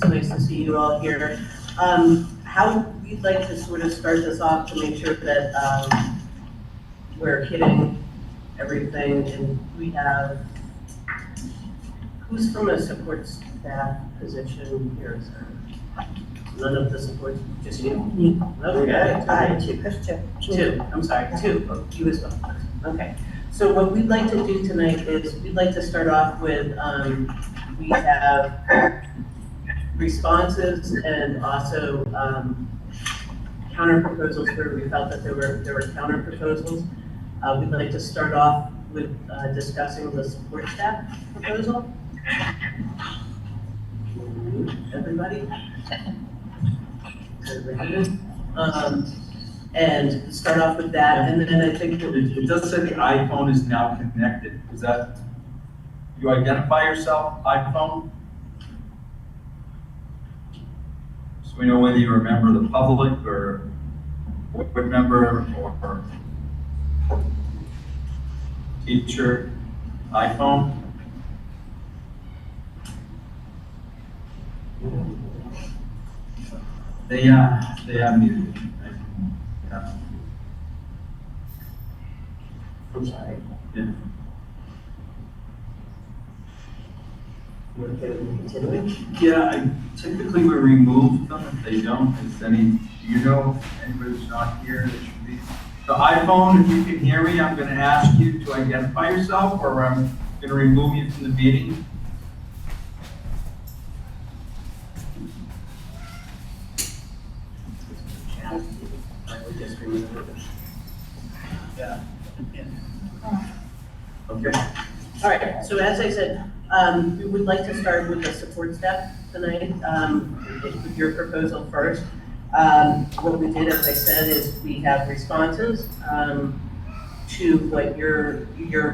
It's nice to see you all here. How we'd like to sort of start this off to make sure that we're hitting everything, and we have, who's from a support staff position here, sir? None of the support, just you? Okay. Two, I'm sorry, two, oh, you as well. Okay, so what we'd like to do tonight is, we'd like to start off with, we have responses and also counter proposals where we felt that there were counter proposals. We'd like to start off with discussing the support staff proposal. Everybody? And start off with that, and then I think it does say the iPhone is now connected. Is that, you identify yourself, iPhone? So we know whether you're a member of the public or board member or teacher, iPhone. They are muted. Yeah. I'm sorry. Yeah. Yeah, I typically we remove them if they don't. Is any, do you know if anybody's not here that should be? The iPhone, if you can hear me, I'm going to ask you to identify yourself, or I'm going to remove you from the meeting. Yeah. Okay. All right, so as I said, we would like to start with the support staff tonight, with your proposal first. What we did, as I said, is we have responses to what your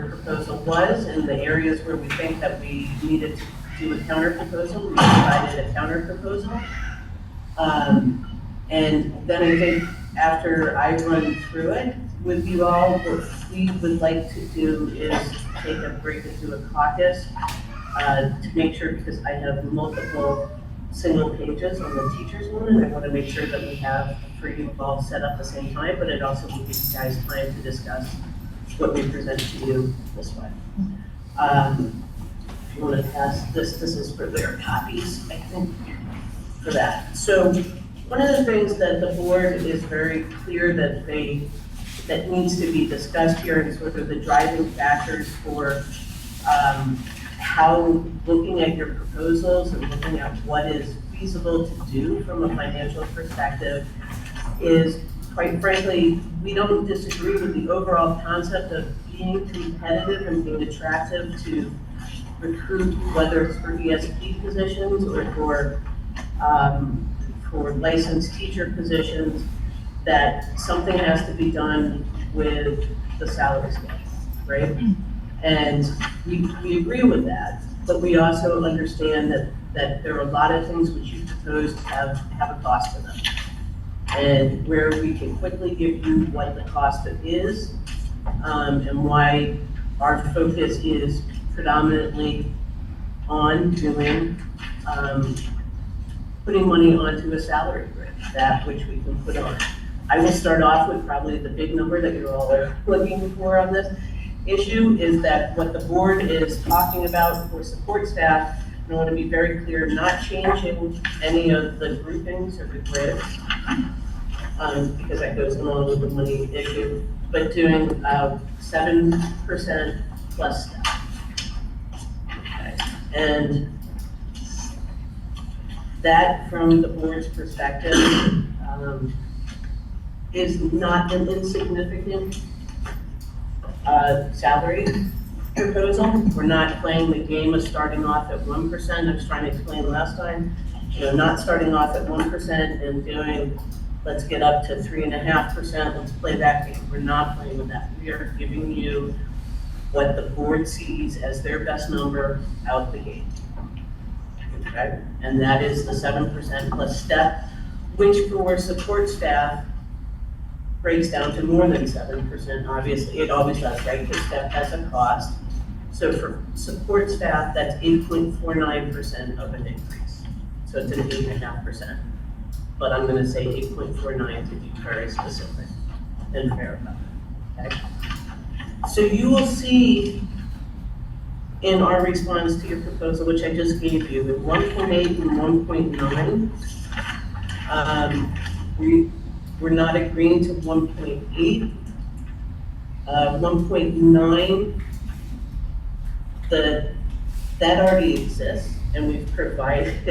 proposal was, and the areas where we think that we needed to do a counter proposal, we provided a counter proposal. And then I think after I run through it with you all, what we would like to do is take a break and do a caucus to make sure, because I have multiple single pages on the teachers one, and I want to make sure that we have for you all set up at the same time, but it also will give you guys time to discuss what we present to you this way. If you want to pass this is for their copies, I think, for that. So one of the things that the board is very clear that needs to be discussed here, and sort of the driving factors for how looking at your proposals and looking at what is feasible to do from a financial perspective is, quite frankly, we don't disagree with the overall concept of being competitive and being attractive to recruit, whether it's for ESP positions or for licensed teacher positions, that something has to be done with the salary scale, right? And we agree with that, but we also understand that there are a lot of things which you propose have a cost to them. And where we can quickly give you what the cost is, and why our focus is predominantly on doing, putting money onto a salary grid, that which we can put on. I will start off with probably the big number that you all are looking for on this issue, is that what the board is talking about for support staff, and I want to be very clear, not changing any of the groupings or the grids, because that goes along with the money issue, but doing 7% plus staff. Okay. And that, from the board's perspective, is not an insignificant salary proposal. We're not playing the game of starting off at 1%. I was trying to explain last time, not starting off at 1% and doing, let's get up to 3.5%, let's play that game. We're not playing with that. We are giving you what the board sees as their best number out the gate. Okay? And that is the 7% plus step, which for support staff breaks down to more than 7%, obviously. It always does, right? Because step has a cost. So for support staff, that's 8.49% of an increase. So it's an 8.5%. But I'm gonna say 8.49 to be very specific and fair about it, okay? So you will see in our response to your proposal, which I just gave you, with 1.8 and 1.9, we're not agreeing to 1.8. 1.9, that already exists, and we've provided,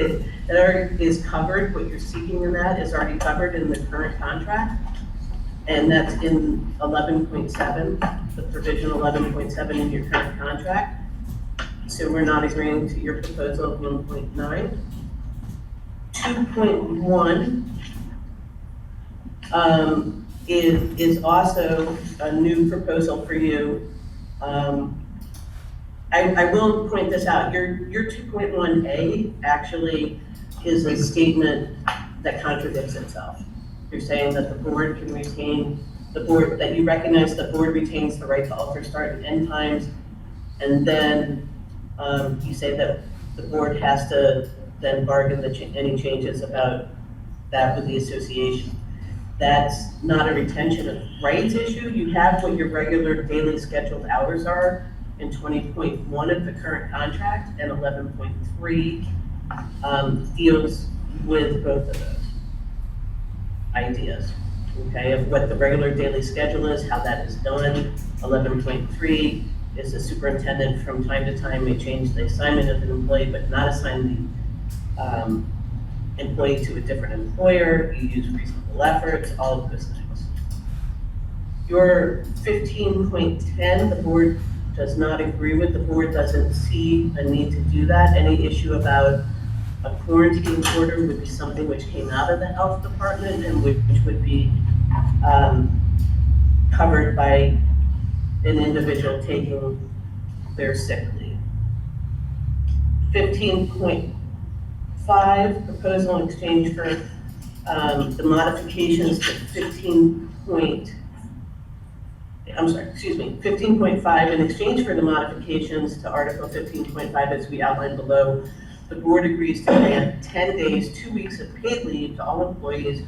that already is covered, what you're seeking in that is already covered in the current contract, and that's in 11.7, the provision 11.7 in your current contract. So we're not agreeing to your proposal of 1.9. 2.1 is also a new proposal for you. I will point this out, your 2.1A actually is a statement that contradicts itself. You're saying that the board can retain, that you recognize the board retains the right to alter start and end times, and then you say that the board has to then bargain any changes about that with the association. That's not a retention of rights issue. You have what your regular daily scheduled hours are in 20.1 of the current contract, and 11.3 deals with both of those ideas, okay, of what the regular daily schedule is, how that is done. 11.3 is the superintendent from time to time may change the assignment of an employee, but not assign the employee to a different employer. You use reasonable efforts, all of those things. Your 15.10, the board does not agree with. The board doesn't see a need to do that. Any issue about a quarantine order would be something which came out of the health department and which would be covered by an individual taking their sick leave. 15.5, proposal in exchange for the modifications to 15.5, in exchange for the modifications to Article 15.5 as we outlined below, the board agrees to grant 10 days, 2 weeks of paid leave to all employees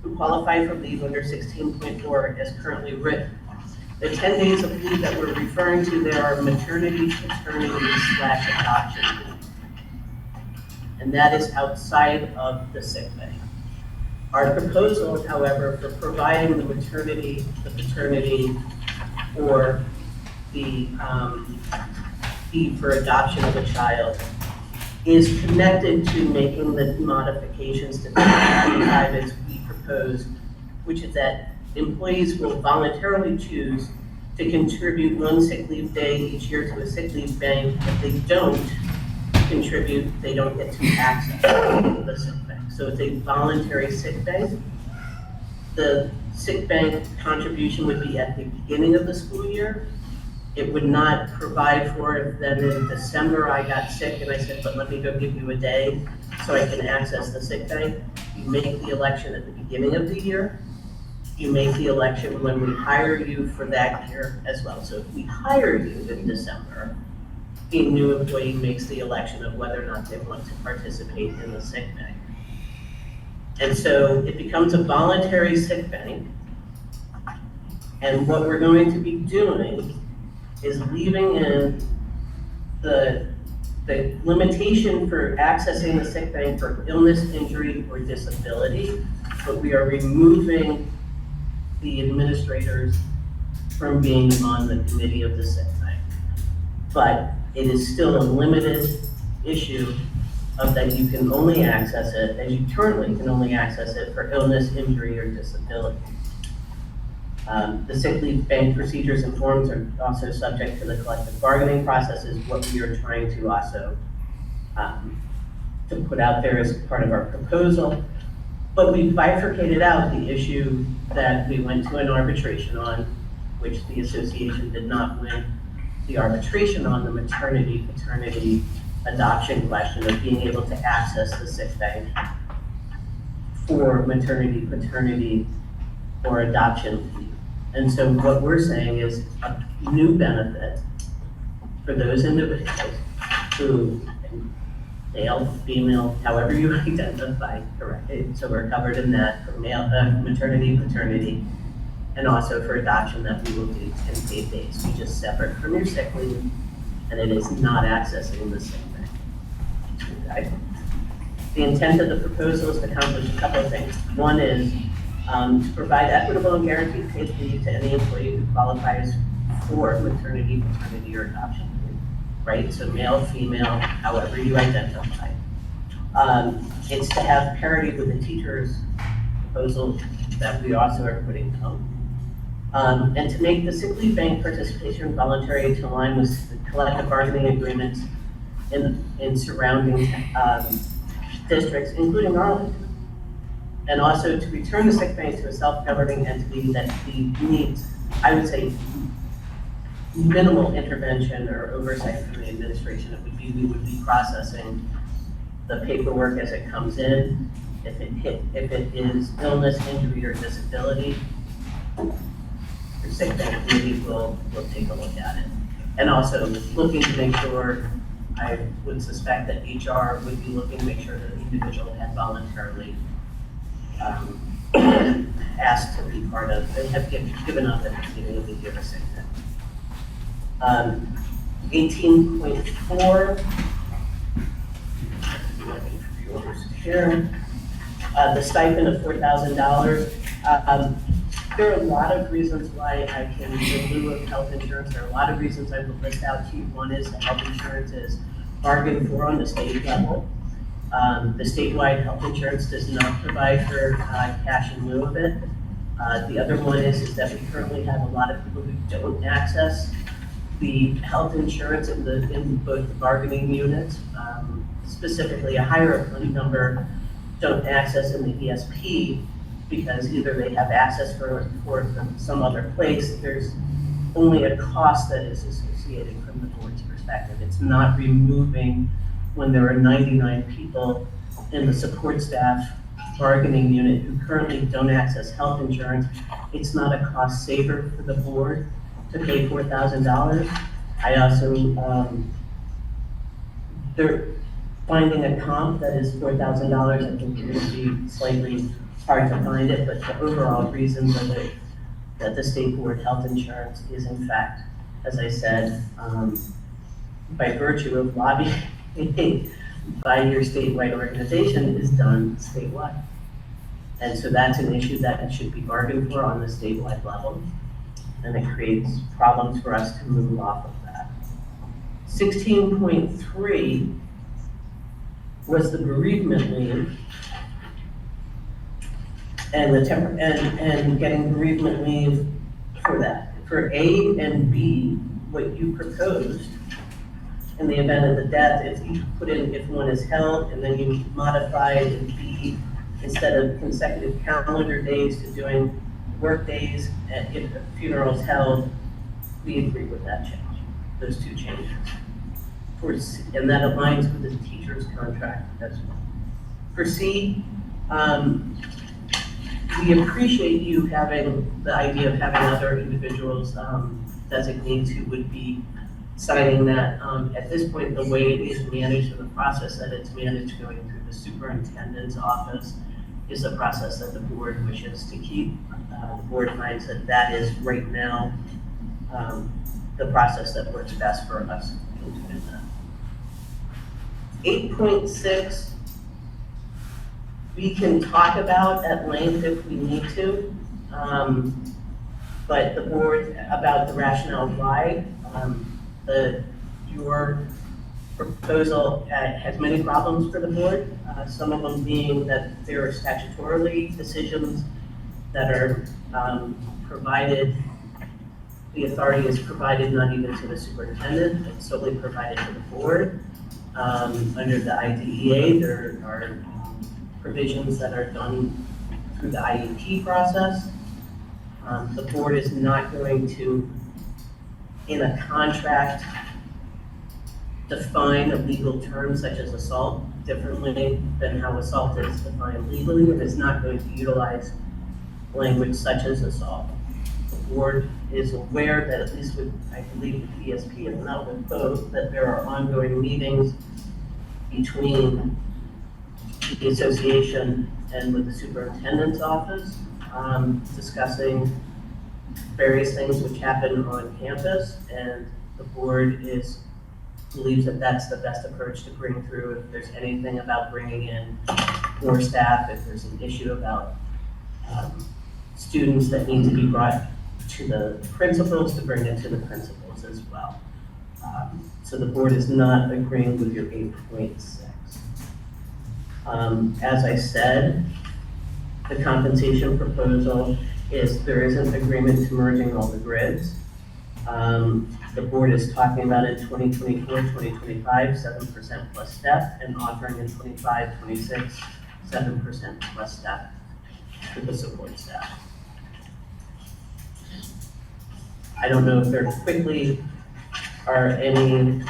who qualify for leave under 16.4 as currently written. The 10 days of leave that we're referring to there are maternity, paternity/adoption leave. And that is outside of the sick pay. Our proposal, however, for providing the maternity, the paternity, or the leave for adoption of a child is connected to making the modifications to 15.5 as we proposed, which is that employees will voluntarily choose to contribute 1 sick leave day each year to a sick leave bank. If they don't contribute, they don't get to access the sick bank. So it's a voluntary sick bank. The sick bank contribution would be at the beginning of the school year. It would not provide for it. Then in December, I got sick and I said, but let me go give you a day so I can access the sick bank. You make the election at the beginning of the year. You make the election when we hire you for that year as well. So if we hire you in December, the new employee makes the election of whether or not they want to participate in the sick bank. And so it becomes a voluntary sick bank. And what we're going to be doing is leaving in the limitation for accessing the sick bank for illness, injury, or disability, but we are removing the administrators from being on the committee of the sick bank. But it is still a limited issue of that you can only access it, as you currently can only access it for illness, injury, or disability. The sick leave bank procedures and forms are also subject to the collective bargaining process, is what we are trying to also to put out there as part of our proposal. But we bifurcated out the issue that we went to an arbitration on, which the association did not win the arbitration on, the maternity, paternity, adoption question of being able to access the sick bank for maternity, paternity, or adoption leave. And so what we're saying is a new benefit for those individuals who, male, female, however you identify, correct. So we're covered in that for male, maternity, paternity, and also for adoption that we will do 10 paid days, which is separate from your sick leave, and it is not accessing the sick bank. Okay? The intent of the proposal is to accomplish a couple of things. One is to provide equitable and guaranteed paid leave to any employee who qualifies for maternity, paternity, or adoption leave, right? So male, female, however you identify. It's to have parity with the teacher's proposal that we also are putting out. And to make the sick leave bank participation voluntary to align with the collective bargaining agreements in surrounding districts, including Arlington. And also to return the sick bank to a self-governing entity that needs, I would say, minimal intervention or oversight from the administration. We would be processing the paperwork as it comes in. If it is illness, injury, or disability, the sick bank committee will take a look at it. And also looking to make sure, I would suspect that HR would be looking to make sure that the individual had voluntarily asked to be part of, and have given up at the beginning of the year sick bank. 18.4, here, the stipend of $4,000. There are a lot of reasons why I can, in lieu of health insurance, there are a lot of reasons I would list out to you. One is that health insurance is bargained for on the state level. The statewide health insurance does not provide for cash in lieu of it. The other one is that we currently have a lot of people who don't access the health insurance in both the bargaining units. Specifically, a higher number don't access in the ESP because either they have access for from some other place. There's only a cost that is associated from the board's perspective. It's not removing when there are 99 people in the support staff bargaining unit who currently don't access health insurance. It's not a cost saver for the board to pay $4,000. I also, they're finding a comp that is $4,000. I think it would be slightly hard to find it, but the overall reason that the state board health insurance is in fact, as I said, by virtue of lobbying by your statewide organization, is done statewide. And so that's an issue that should be bargained for on the statewide level. And it creates problems for us to move off of that. 16.3 was the bereavement leave and and getting bereavement leave for that. For A and B, what you proposed in the event of the death, if you put in if one is held and then you modified in B, instead of consecutive calendar days to doing work days, and if the funeral is held, we agree with that change, those two changes. And that aligns with the teacher's contract as well. For C, we appreciate you having the idea of having other individuals designated who would be signing that. At this point, the way it is managed in the process that it's managed going through the superintendent's office is a process that the board wishes to keep. The board finds that that is right now the process that works best for us in doing that. 8.6, we can talk about at length if we need to, but the board, about the rationale why. Your proposal has many problems for the board, some of them being that there are statutorily decisions that are provided, the authority is provided not even to the superintendent, it's solely provided to the board. Under the IDEA, there are provisions that are done through the IEP process. The board is not going to, in a contract, define a legal term such as assault differently than how assault is defined legally, and is not going to utilize language such as assault. The board is aware that, at least with, I believe, with ESP and not with both, that there are ongoing meetings between the association and with the superintendent's office, discussing various things which happen on campus, and the board believes that that's the best approach to bring through. If there's anything about bringing in more staff, if there's an issue about students that need to be brought to the principals, to bring it to the principals as well. So the board is not agreeing with your 8.6. As I said, the compensation proposal is there isn't agreement to merging all the grids. The board is talking about in 2024, 2025, 7% plus step, and offering in 25, 26, 7% plus step for the support staff. I don't know if there quickly are any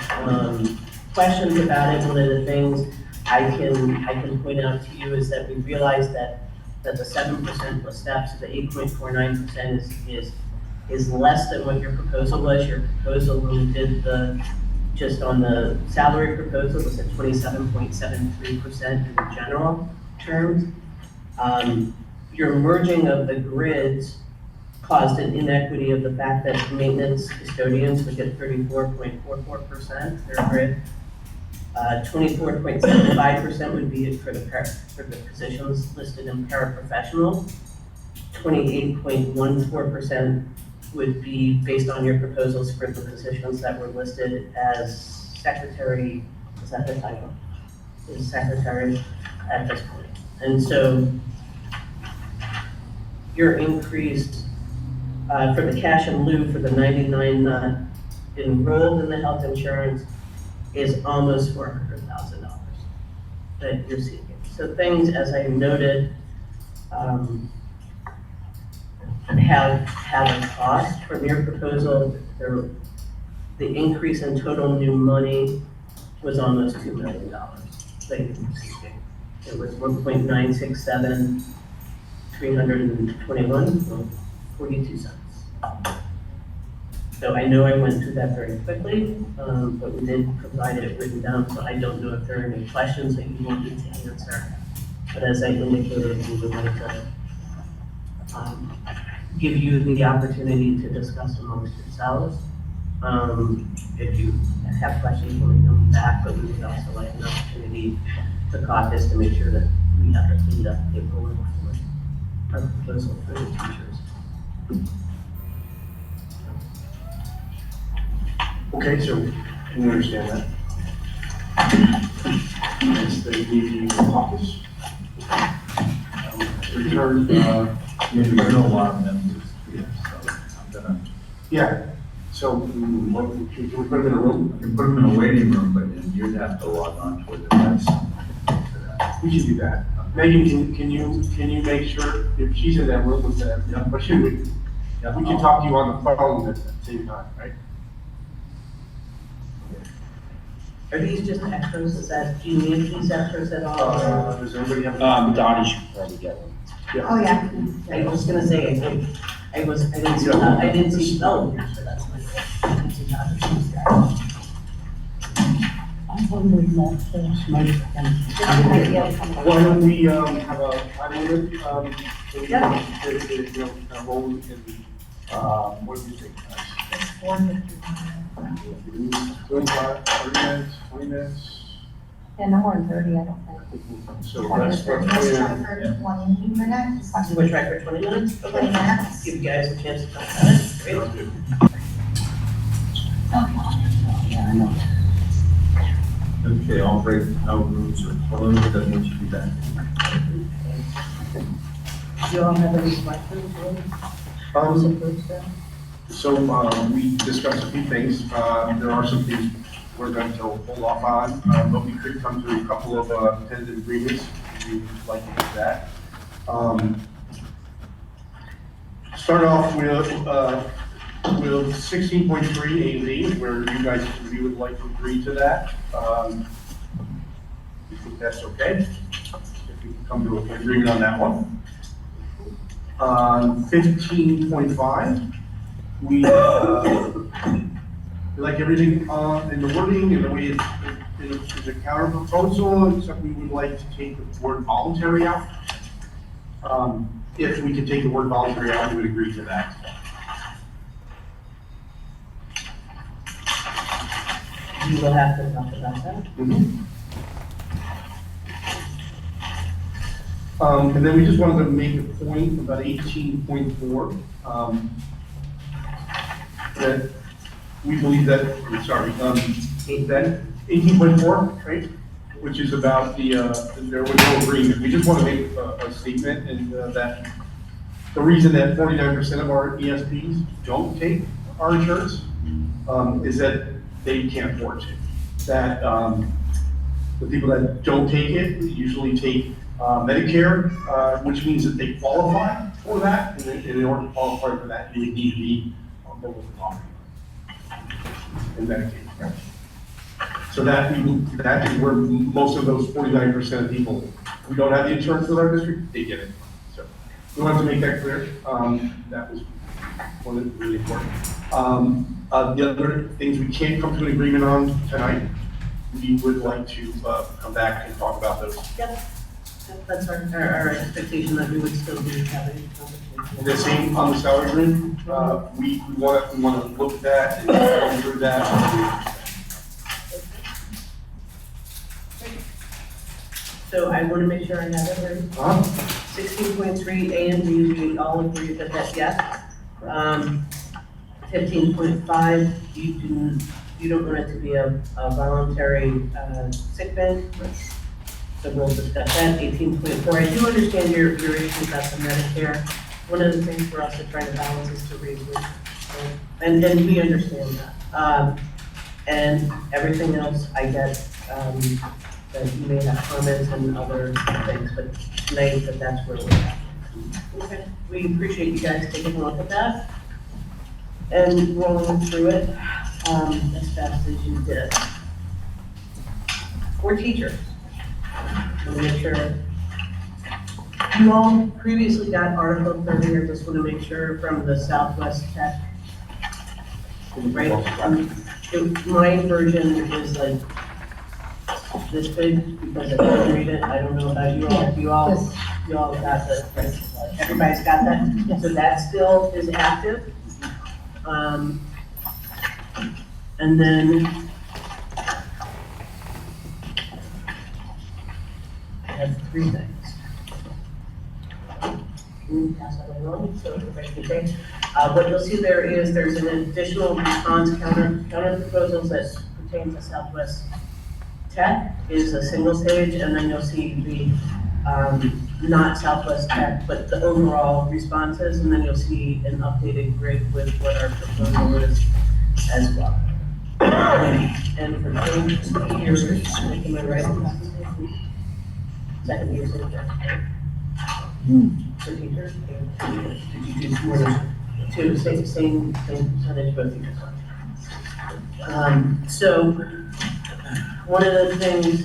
questions about it. One of the things I can point out to you is that we realized that the 7% plus steps, so the 8.49% is less than what your proposal was. Your proposal, when we did just on the salary proposal, was at 27.73% in the general terms. Your merging of the grids caused an inequity of the fact that maintenance custodians would get 34.44% their grid. 24.75% would be for the positions listed in paraprofessional. 28.14% would be based on your proposals for the positions that were listed as secretary, is that the title? Is secretary at this point. And so your increase for the cash in lieu for the 99 not enrolled in the health insurance is almost $400,000 that you're seeking. So things, as I noted, have a cost. From your proposal, the increase in total new money was almost $2 million that you're seeking. It was 1.967, 321, 42 cents. So I know I went through that very quickly, but we did provide it written down, so I don't know if there are any questions that you want me to answer. But as I indicated, we would like to give you the opportunity to discuss amongst yourselves. If you have questions when we come back, but we would also like an opportunity to caucus to make sure that we have a cleaned up paperwork for our proposal for the teachers. Okay, so we understand that. It's the DD caucus. Return, There's a lot of members here, so I'm gonna, yeah, so can we put them in a room? I can put them in a waiting room, but then you'd have to log on to a device. We should do that. Megan, can you make sure if she's in that room with them, Yeah. but should we? Yeah, We can talk to you on the phone at the same time, right? Are these just extras? Do you need these extras at all? Does everybody have? Donnie should probably get one. Oh, yeah. I was gonna say, I didn't see spelling here, so that's my fault. I didn't see how to choose that. I'm wondering that, Why don't we, have a time limit, so we Yeah. can, you know, roll in, what do you think, guys? It's 4:50. 25, 30 minutes, 20 minutes? Yeah, no more than 30, I don't think. So 20 let's, to 30. let's, Let's try for 20 minutes. So we'll try for 20 minutes? 20 minutes. Give you guys a chance to talk about it. Great. Yeah, I know. Okay, all break out rooms are closed, that means you'll be back. Do you all have any questions? so, we discussed a few things, there are some things we're going to hold off on, but we could come to a couple of, tentative agreements, if you'd like to do that. Start off with 16.3 AV, where you guys, if you would like to agree to that. You think that's okay? If we can come to an agreement on that one. 15.5, we like everything in the wording and the way it's is a counter proposal, except we would like to take the word voluntary out. If we could take the word voluntary out, we would agree to that. You will have to talk about that. And then we just wanted to make a point about 18.4, that we believe that, that 18.4, right? Which is about there was no agreement. We just want to make a statement and that the reason that 49% of our ESPs don't take our insurance is that they can't afford to. That the people that don't take it usually take Medicare, which means that they qualify for that, and in order to qualify for that, you would need to be on board with the law and Medicaid. Right? So that is where most of those 49% of people who don't have the insurance with our district, they get it. So we wanted to make that clear. That was one that's really important. The other things we can't come to an agreement on tonight, we would like to come back and talk about those. Yep. That's our expectation that we would still be having a conversation. The same on the salary agreement, we want to look at that and go through that. So I want to make sure I have it right. 16.3 A and B, we all agree that that's yes. 15.5, you don't want it to be a voluntary sick bank. So we'll discuss that. 18.4, I do understand your issue about the Medicare. One of the things for us to try to balance is to raise wages. And we understand that. And everything else, I get that you may have comments and other things, but tonight that's where we're at. Okay. We appreciate you guys taking a look at that and rolling through it as fast as you did. For teachers, want to make sure. You all previously got Article 30, I just want to make sure from the Southwest Tech. Right? My version is like this big because I couldn't read it. I don't know about you all. You all got the, everybody's got that? Yes. So that still is active. And then I have three things. Can you pass that along so everybody can take? What you'll see there's an additional response counter proposals that pertain to Southwest Tech is a single stage, and then you'll see the not Southwest Tech, but the overall responses, and then you'll see an updated grid with what our proposal is as well. And for those years, am I right? Second year, for teachers, did you do more than two, same percentage both teachers? So one of the things,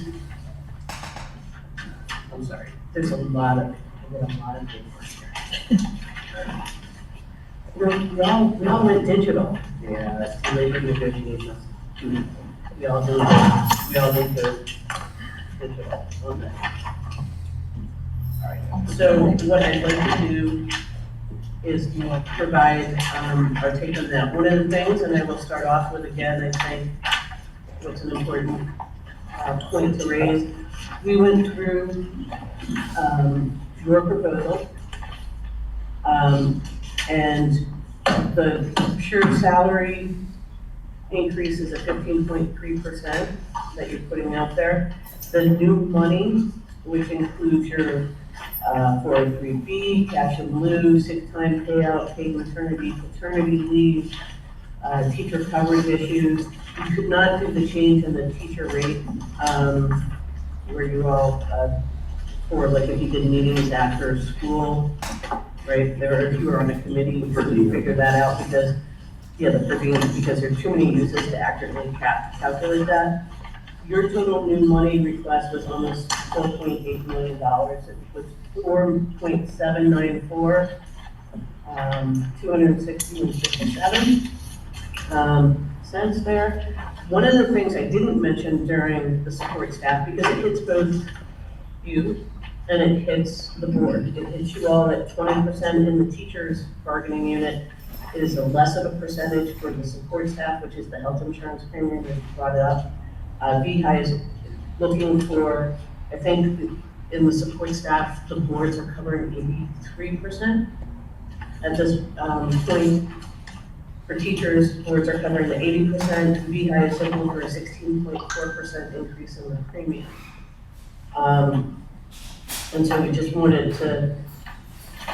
I'm sorry, there's a lot of paperwork here. We all went digital. Yeah, that's labor negotiations. We all do digital. Okay. All right. So what I'd like to do is provide our take on that. One of the things, and I will start off with again, I think what's an important point to raise. We went through your proposal, and the pure salary increase is at 15.3% that you're putting out there. The new money, which includes your 403B, cash in lieu, sick time payout, paid maternity, paternity leave, teacher coverage issues. You could not do the change in the teacher rate, where you all, for like if you did meetings after school, right? There, if you were on a committee, you could figure that out because, yeah, the per diem, because there are too many uses to accurately calculate that. Your total new money request was almost $4.8 million. It was 4.794, 260 and 57. sense there. One of the things I didn't mention during the support staff, because it hits both you and it hits the board. It hits you all at 20% in the teachers bargaining unit. It is a less of a percentage for the support staff, which is the health insurance premium that you brought up. VHI is looking for, I think in the support staff, the boards are covering 83%. At this point, for teachers, boards are covering the 80%. VHI is looking for a 16.4% increase in the premium. And so we just wanted to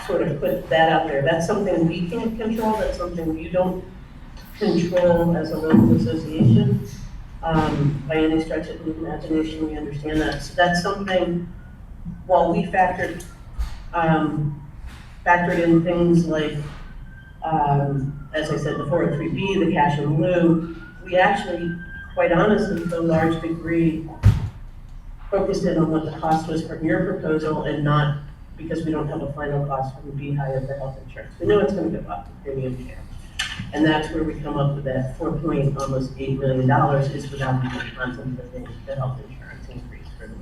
sort of put that out there. That's something we can't control, that's something you don't control as a local association. By any stretch of the imagination, we understand that. So that's something, while we factored in things like, as I said, the 403B, the cash in lieu, we actually, quite honestly, to a large degree, focused in on what the cost was from your proposal and not because we don't have a final cost from the BHI of the health insurance. We know it's going to go up, the premium share. And that's where we come up with that almost $8 million is without even contemplating the health insurance increase for the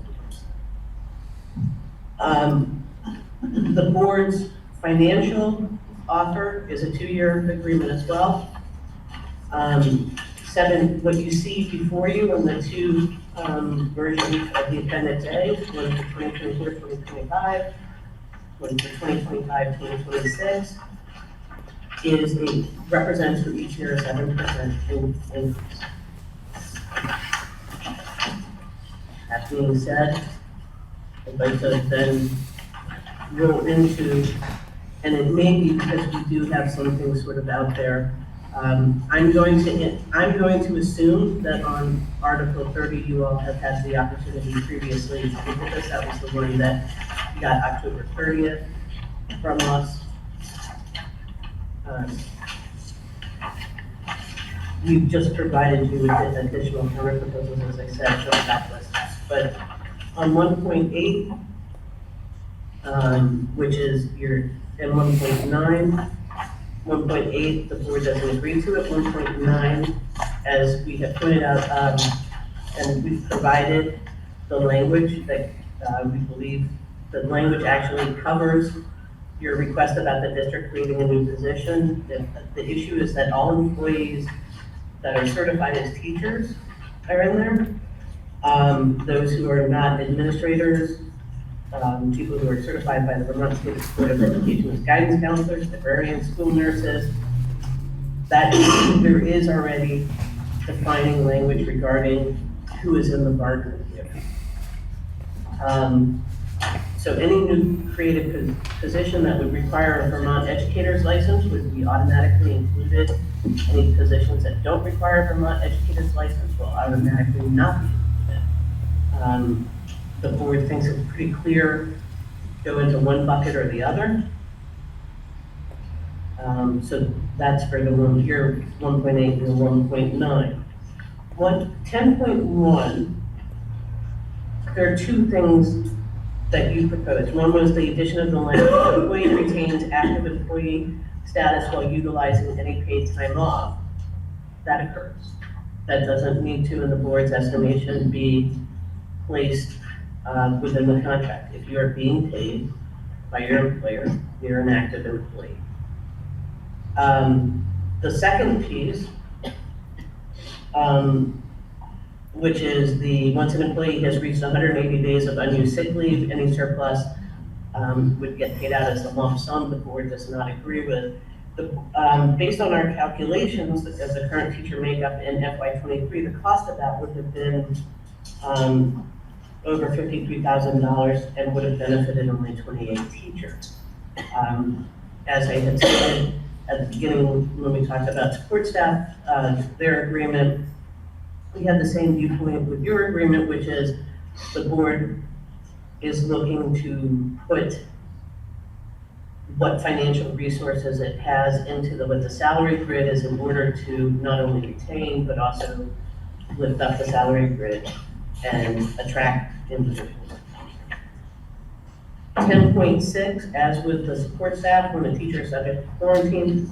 members. The board's financial offer is a 2-year agreement as well. What you see before you in the two versions of the Appendix A, one for 2024, 2025, one for 2025, 2026, represents for each year a 7% increase. That being said, I'd like to then roll into, and it may be because we do have something sort of out there. I'm going to assume that on Article 30, you all have had the opportunity previously to look at this. That was the one that you got October 30th from us. We've just provided you with additional counter proposals, as I said, for the backlist. But on 1.8, which is your, and 1.9, 1.8, the board doesn't agree to it. 1.9, as we have pointed out, and we've provided the language that we believe the language actually covers your request about the district creating a new position. The issue is that all employees that are certified as teachers are in there. Those who are not administrators, people who are certified by the Vermont State Board of Education as guidance counselors, librarians, school nurses, that there is already defining language regarding who is in the bargaining unit. So any new created position that would require a Vermont educator's license would be automatically included. Any positions that don't require a Vermont educator's license will automatically not be included. The board thinks it's pretty clear, go into one bucket or the other. So that's for the one here, 1.8 and 1.9. 10.1, there are two things that you proposed. One was the addition of the language, the employee retains active employee status while utilizing any paid time off. That occurs. That doesn't need to, in the board's estimation, be placed within the contract. If you are being paid by your employer, you're an active employee. The second piece, which is once an employee has reached 180 days of unused sick leave, any surplus would get paid out as a lump sum. The board does not agree with. Based on our calculations, as the current teacher makeup in FY23, the cost of that would have been over $53,000 and would have benefited only 28 teachers. As I had said at the beginning when we talked about support staff, their agreement, we had the same viewpoint with your agreement, which is the board is looking to put what financial resources it has into what the salary grid is in order to not only retain, but also lift up the salary grid and attract individuals. 10.6, as with the support staff, when a teacher is subject to quarantine,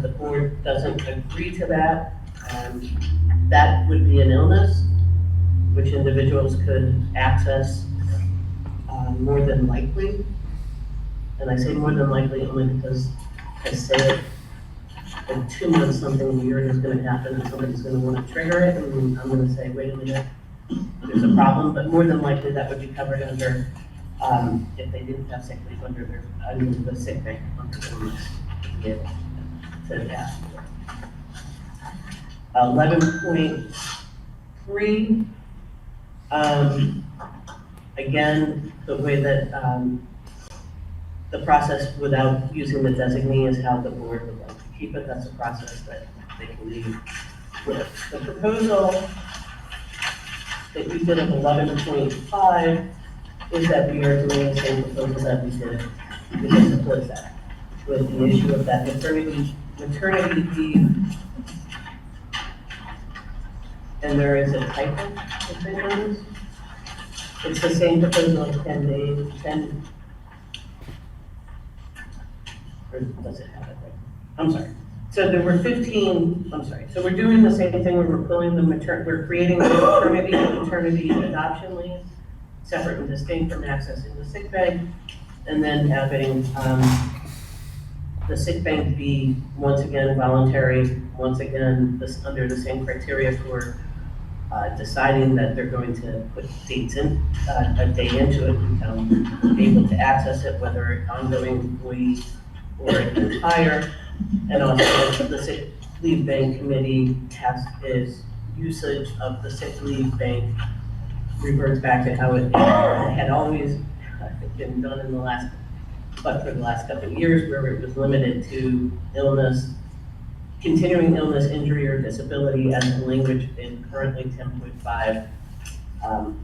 the board doesn't agree to that. That would be an illness, which individuals could access more than likely. And I say more than likely only because I say it in 2 months, something weird is gonna happen and somebody's gonna wanna trigger it, and I'm gonna say, wait a minute, there's a problem, but more than likely that would be covered under, if they didn't have sick leave under the sick bank, under the rules, to be able to ask for it. 11.3, again, the way that, the process without using the designee is how the board would like to keep it. That's a process that they can leave with. The proposal that we did of 11.5 is that we are doing the same proposal that we did with the close that, with the issue of that maternity leave. And there is a typo, if they notice. It's the same proposal of 10 days, 10, or does it have it right? I'm sorry. So there were 15, I'm sorry. So we're doing the same thing where we're pulling we're creating the maternity adoption leave, separate and distinct from accessing the sick bank, and then having the sick bank be, once again, voluntary, once again, under the same criteria for deciding that they're going to put dates in, a day into it, become able to access it, whether ongoing employee or an hire. And also the sick leave bank committee is usage of the sick leave bank reverts back to how it had always been done in the last, but for the last couple of years, where it was limited to illness, continuing illness, injury, or disability, as the language in currently 10.5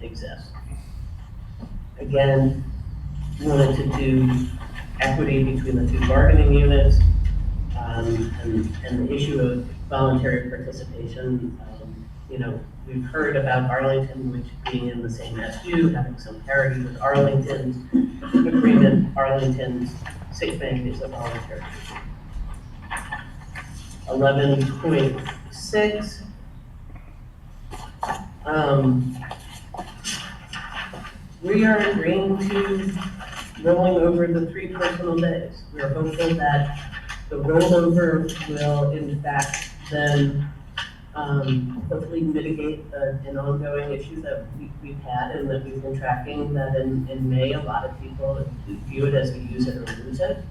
exists. Again, we wanted to do equity between the two bargaining units, and the issue of voluntary participation. We've heard about Arlington, which being in the same SU, having some parity with Arlington's agreement. Arlington's sick bank is a voluntary. 11.6. We are agreeing to rolling over the 3 personal days. We are hopeful that the rollover will in fact then hopefully mitigate an ongoing issue that we've had and that we've been tracking, that in May, a lot of people view it as a use it or lose it.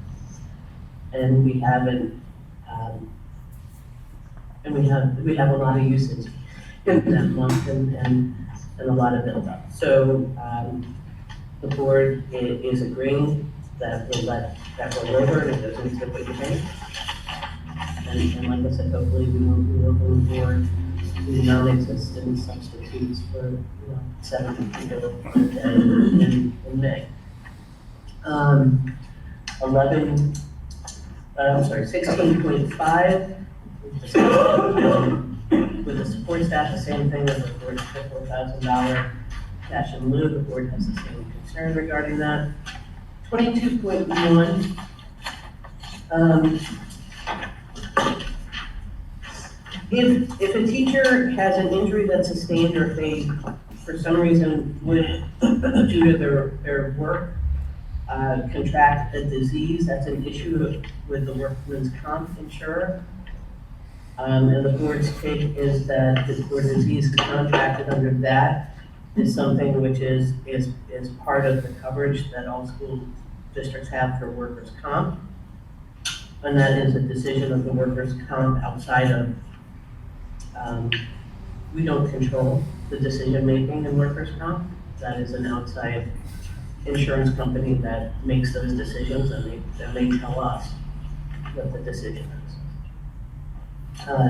And we haven't, and we have a lot of usage in that month and a lot of build-up. So the board is agreeing that we'll let that roll over and it goes into what you think. And like I said, hopefully we won't be looking for the non-existent substitutes for 7 people a day in May. 16.5. With the support staff, the same thing as the board's $4,000 cash in lieu. The board has the same concern regarding that. 22.1. If a teacher has an injury that's sustained, or if they, for some reason, would, due to their work, contract a disease, that's an issue with the workman's comp insurer. And the board's take is that for disease contracted under that is something which is part of the coverage that all school districts have for workers' comp. And that is a decision of the workers' comp outside of, we don't control the decision-making in workers' comp. That is an outside insurance company that makes those decisions, and they tell us what the decision is.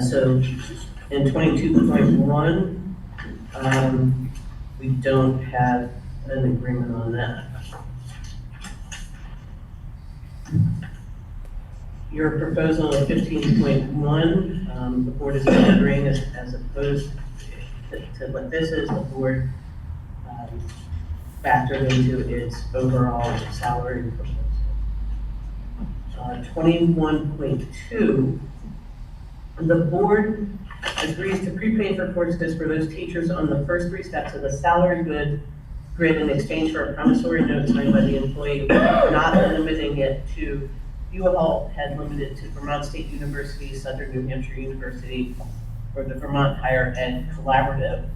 So in 22.1, we don't have an agreement on that. Your proposal of 15.1, the board is agreeing as opposed to what this is. The board factored into its overall salary proposal. 21.2, the board agrees to prepay for courses for those teachers on the first three steps of the salary grid in exchange for a promissory note signed by the employee, not limiting it to, you all had limited to Vermont State University, Southern New Hampshire University, or the Vermont Higher Ed Collaborative.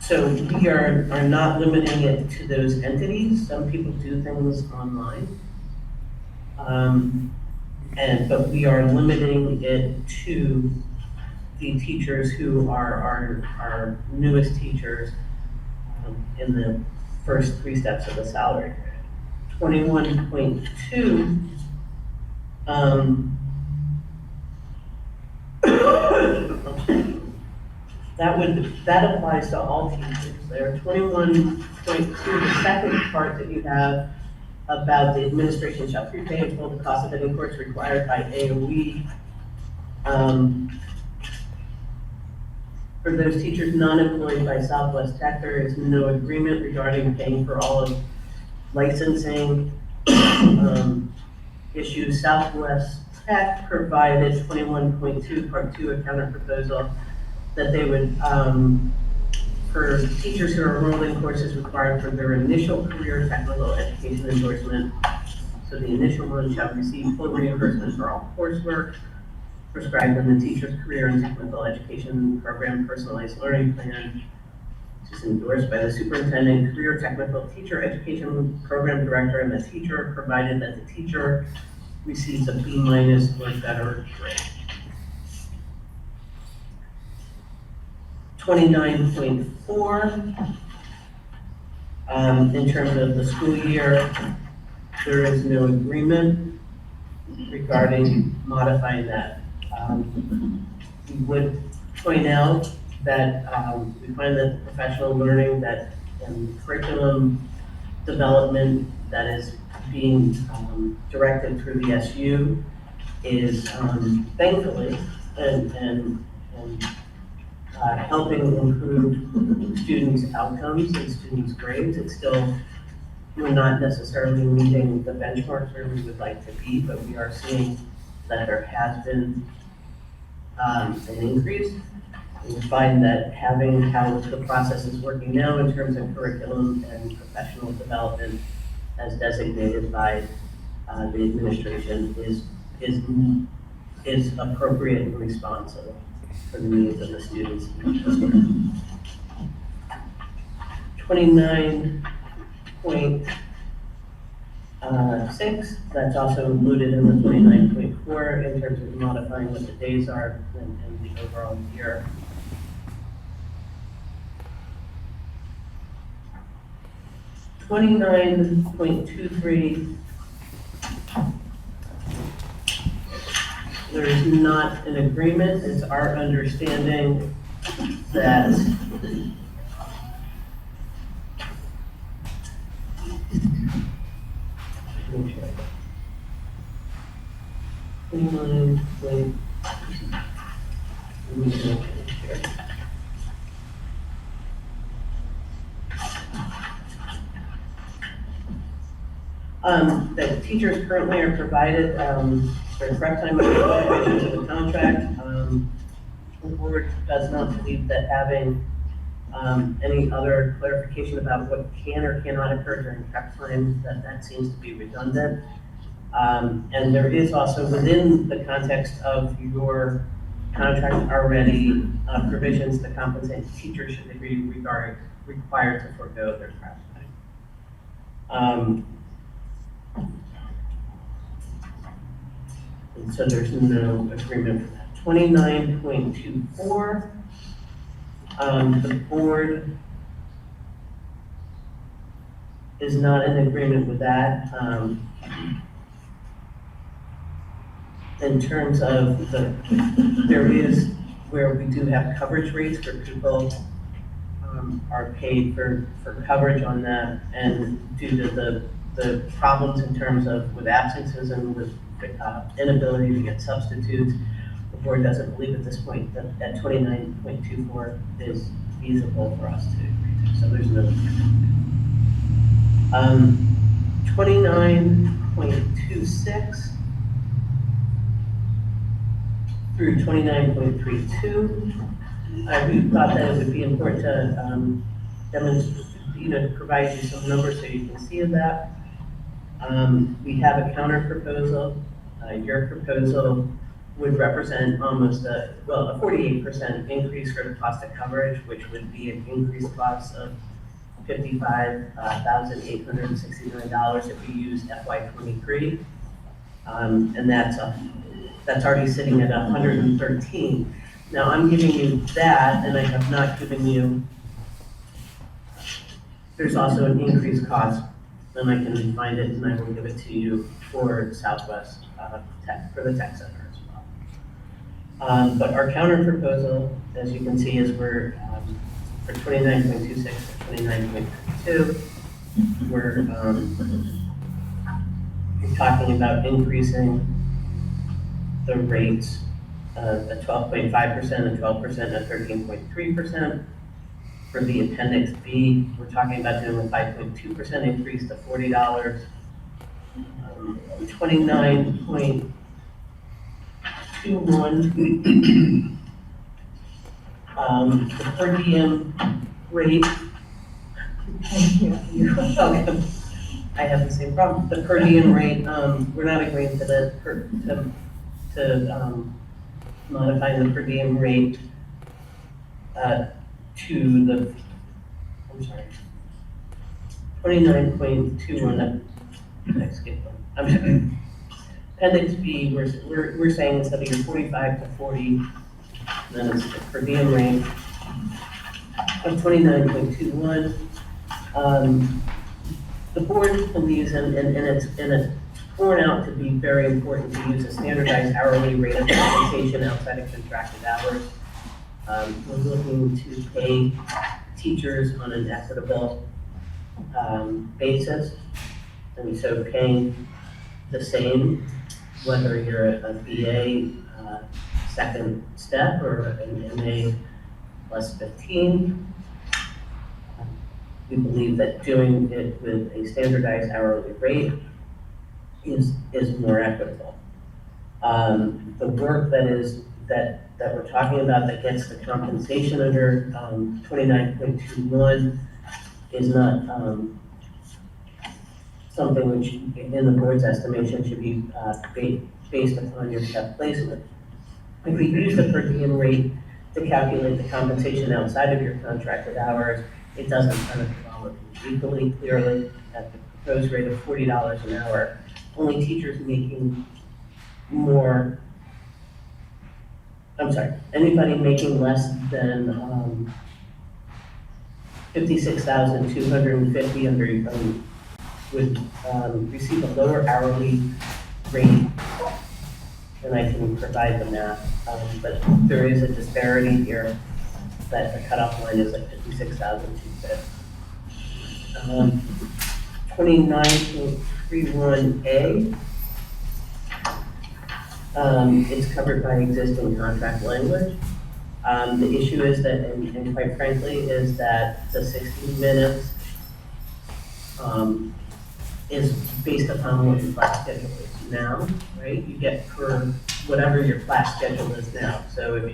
So we are not limiting it to those entities. Some people do things online. But we are limiting it to the teachers who are our newest teachers in the first three steps of the salary grid. 21.2, that applies to all teachers. There, 21.2, the second part that you have about the administration shall prepay and full the cost of any course required by AOE. For those teachers not employed by Southwest Tech, there is no agreement regarding paying for all of licensing issues. Southwest Tech provided 21.2, part 2, a counter proposal that they would, for teachers who are enrolled in courses required for their initial career technical education endorsement. So the initial one shall receive full reimbursement for all coursework prescribed in the teacher's career and technical education program personalized learning plan, which is endorsed by the superintendent, career technical teacher education program director, and the teacher, provided that the teacher receives a B- or better grade. 29.4, in terms of the school year, there is no agreement regarding modifying that. We would point out that we find that the professional learning that and curriculum development that is being directed through the SU is thankfully and helping improve students' outcomes and students' grades. It's still, we're not necessarily meeting the benchmarks where we would like to be, but we are seeing that there has been an increase. We find that having how the process is working now in terms of curriculum and professional development as designated by the administration is appropriate and responsive for the needs of the students. 29.6, that's also included in the 29.4 in terms of modifying what the days are and the overall year. .23, there is not an agreement. It's our understanding that that teachers currently are provided their correct time of provisions of the contract. The board does not believe that having any other clarification about what can or cannot occur during prep time, that seems to be redundant. And there is also within the context of your contract already provisions to compensate teachers should they be required to forego their prep time. And so there's no agreement for that. 29.24, the board is not in agreement with that. In terms of there is where we do have coverage rates where people are paid for coverage on that, and due to the problems in terms of with absences and with inability to get substitutes, the board doesn't believe at this point that 29.24 is feasible for us to agree to. So there's no 29.26. through 29.32. We thought that it would be important to demonstrate, to provide you some numbers so you can see that. We have a counter proposal. Your proposal would represent almost a 48% increase for the cost of coverage, which would be an increased cost of $55,869 if you use FY23. And that's already sitting at 113. Now, I'm giving you that, and I have not given you, there's also an increased cost, and I can find it and I will give it to you for Southwest Tech, for the tech center as well. But our counter proposal, as you can see, is we're for 29.26 or 29.32. We're talking about increasing the rates at 12.5%, and 12%, and 13.3%. For the appendix B, we're talking about doing a 5.2% increase to $40. 29.21. The per diem rate. Okay. I have the same problem. The per diem rate, we're not agreeing to the modifying the per diem rate to the, I'm sorry, 29.21. I'm sorry. Appendix B, we're saying instead of your 45 to 40, then it's the per diem rate of 29.21. The board believes, and it's borne out to be very important to use a standardized hourly rate of compensation outside of contracted hours. We're looking to pay teachers on an equitable basis, and so paying the same, whether you're a BA second step or an MA plus 15. We believe that doing it with a standardized hourly rate is more equitable. The work that we're talking about that gets the compensation under 29.21 is not something which, in the board's estimation, should be based upon your step placement. If we use the per diem rate to calculate the compensation outside of your contracted hours, it doesn't benefit all of you equally. Clearly, at the proposed rate of $40 an hour, only teachers making more, I'm sorry, anybody making less than 56,250 under would receive a lower hourly rate, and I can provide the math. But there is a disparity here that the cutoff line is at 56,250. 29.31A. It's covered by existing contract language. The issue is that, and quite frankly, is that the 60 minutes is based upon what your class schedule is now, right? You get per whatever your class schedule is now. So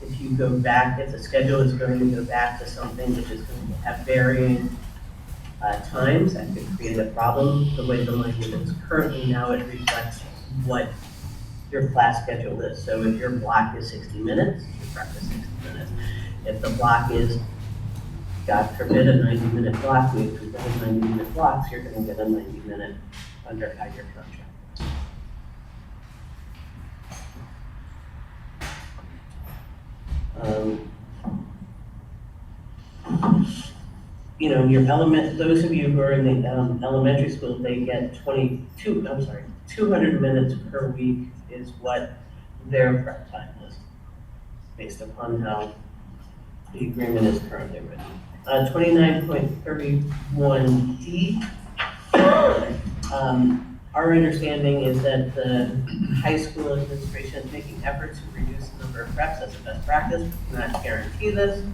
if you go back, if the schedule is going to go back to something which is going to have varying times, that could create a problem. The way the language is currently now, it reflects what your class schedule is. So if your block is 60 minutes, you practice 60 minutes. If the block is, God forbid, a 90-minute block, we present 90-minute blocks, you're going to get a 90-minute under your contract. Your those of you who are in the elementary school, they get 200 minutes per week is what their prep time is, based upon how the agreement is currently written. 29.31D, our understanding is that the high school administration is making efforts to reduce the number of preps as a best practice. We cannot guarantee this.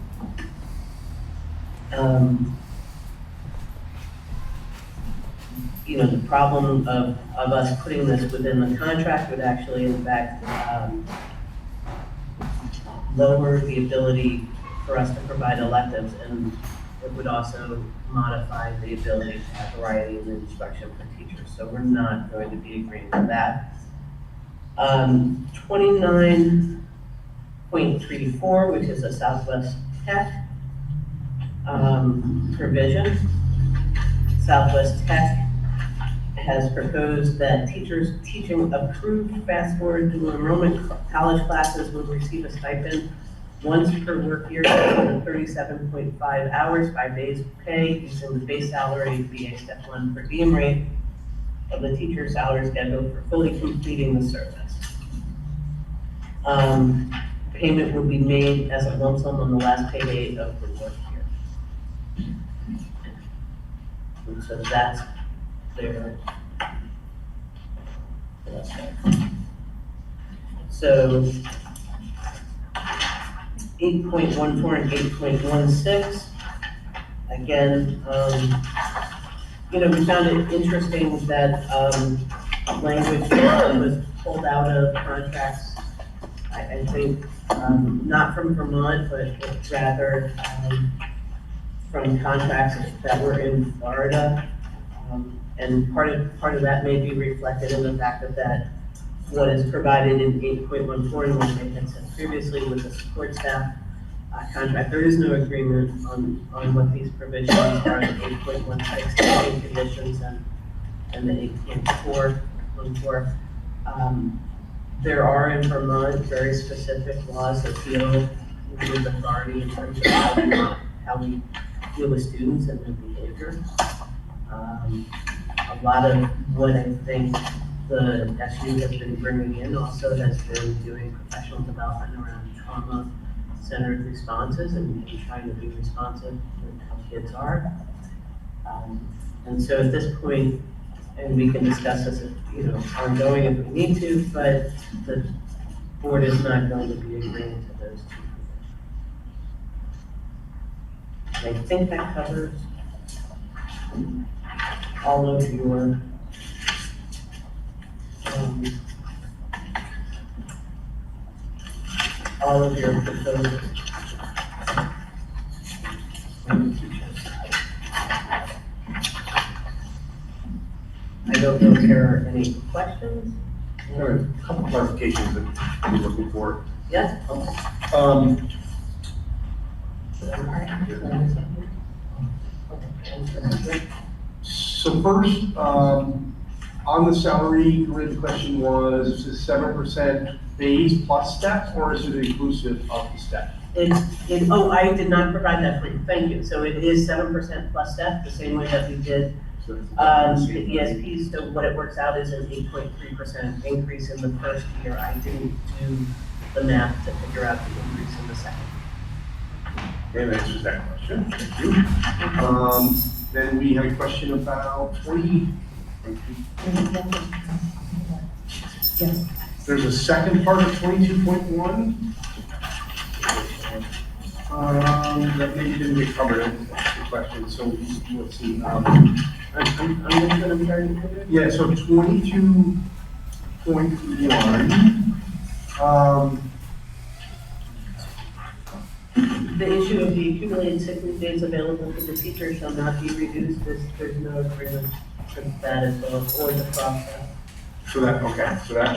The problem of us putting this within the contract would actually, in fact, lower the ability for us to provide electives, and it would also modify the ability to have variety in instruction for teachers. So we're not going to be agreeing with that. 29.34, which is a Southwest Tech provision. Southwest Tech has proposed that teachers teaching approved fast forward dual enrollment college classes will receive a stipend once per work year for 37.5 hours, 5 days pay, using the base salary BA step 1 per diem rate of the teacher's salary schedule for fully completing the service. Payment will be made as a lump sum on the last pay date of the work year. And so that's their. So 8.14 and 8.16, again, we found it interesting that language was pulled out of contracts. I think not from Vermont, but rather from contracts that were in Florida. And part of that may be reflected in the fact that what is provided in 8.14 and what they had said previously with the support staff contract. There is no agreement on what these provisions are, the 8.16 teaching conditions and the 8.4. There are in Vermont very specific laws that deal with authority in terms of how we deal with students and their behavior. A lot of what I think the SU has been bringing in also has been doing professional development around trauma-centered responses and trying to be responsive to how kids are. And so at this point, and we can discuss this, ongoing if we need to, but the board is not going to be agreeing to those two provisions. I think that covers all of your proposals. I don't know if there are any questions. There are a couple clarifications that I'm looking for. Yes? So first, on the salary grid, the question was, is it 7% base plus step, or is it inclusive of the step? I did not provide that for you, thank you. So it is 7% plus step, the same way that we did the ESPs. So what it works out is an 8.3% increase in the first year. I didn't do the math to figure out the increase in the second. Okay, that answers that question, thank you. Then we have a question about 20. There's a second part of 22.1. That maybe didn't get covered in the question, so let's see. Yeah, so 22.1. The issue of the accumulated sick leave days available to the teacher shall not be reduced. There's no agreement for that as well, or the process. So that would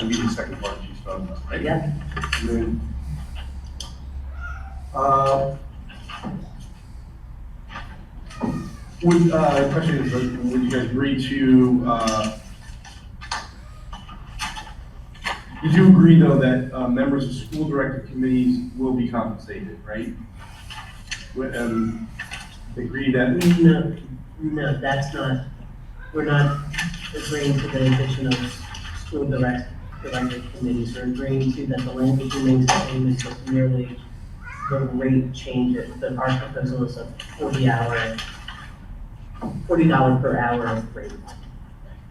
be the second part she's talking about, right? Yeah. And then, the question is, would you guys agree to, you do agree though that members of school director committees will be compensated, right? Agree that? No, that's not, we're not agreeing to the addition of school director committees. We're agreeing to that the language remains the same, it's just merely the rate changes. But our proposal is a $40 per hour rate.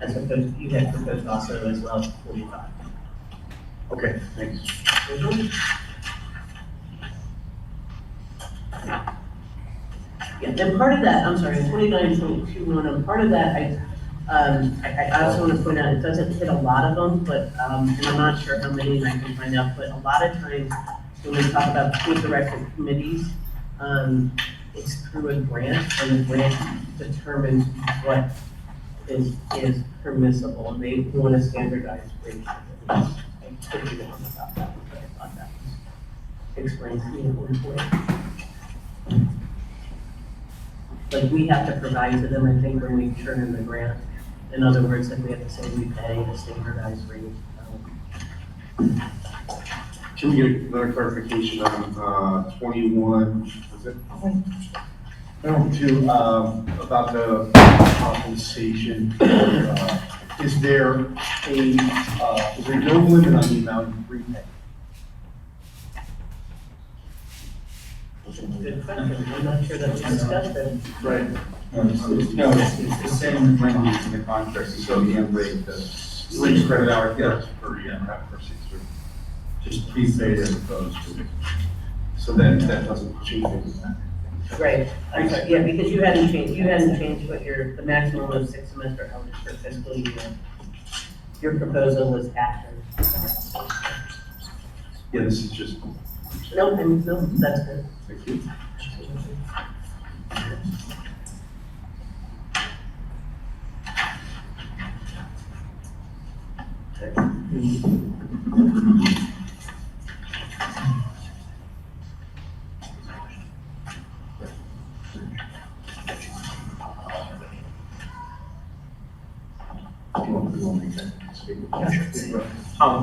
As opposed, you had proposed also as well, 45. Okay, thanks. Yeah, and part of that, I'm sorry, 29.21, and part of that, I also want to point out, it doesn't hit a lot of them, but, and I'm not sure how many I can find out, but a lot of times when we talk about school director committees, it's through a grant, and the grant determines what is permissible, and they want a standardized rate. I could be wrong about that, but I thought that was explained to me at one point. Like, we have to provide to them, I think, when we turn in the grant. In other words, like, we have to say we pay a standardized rate. Can we get another clarification on 21, was it? No, two, about the compensation. Is there no limit on the amount you prepay? Good question, I'm not sure that we discussed it. Right. No, it's the same language in the contract, so the end rate, the 6 credit hour, yeah, Per year, not per 6 weeks. just prepaid as opposed to. So that doesn't change anything. Right, I'm sorry, yeah, because you hadn't changed what the maximum of 6 semester hours per fiscal year. Your proposal was after. Yeah, this is just, No, that's good. thank you.